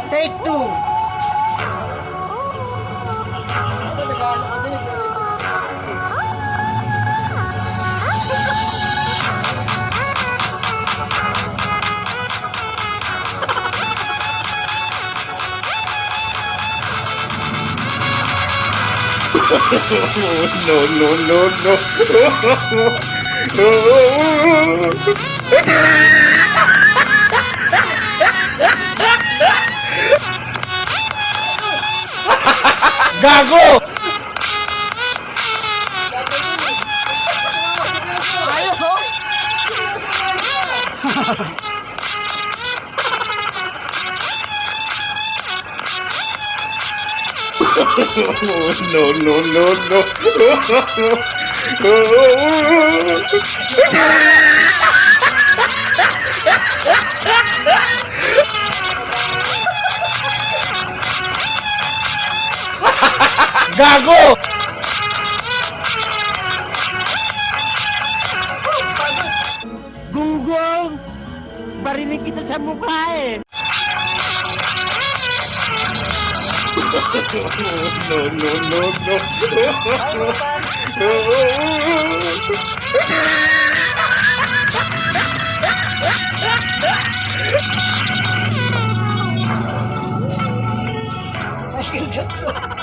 Take two. No, no, no, no. Gago! Ayos, oh. No, no, no, no. Gago! Gunggong! Barinig kita sa mukha eh! No, no, no, Michael Jackson.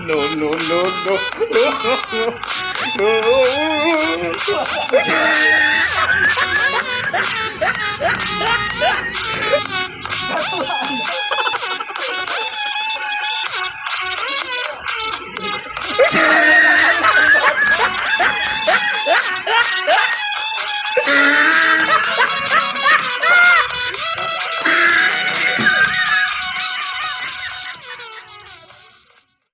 no, no, no, no.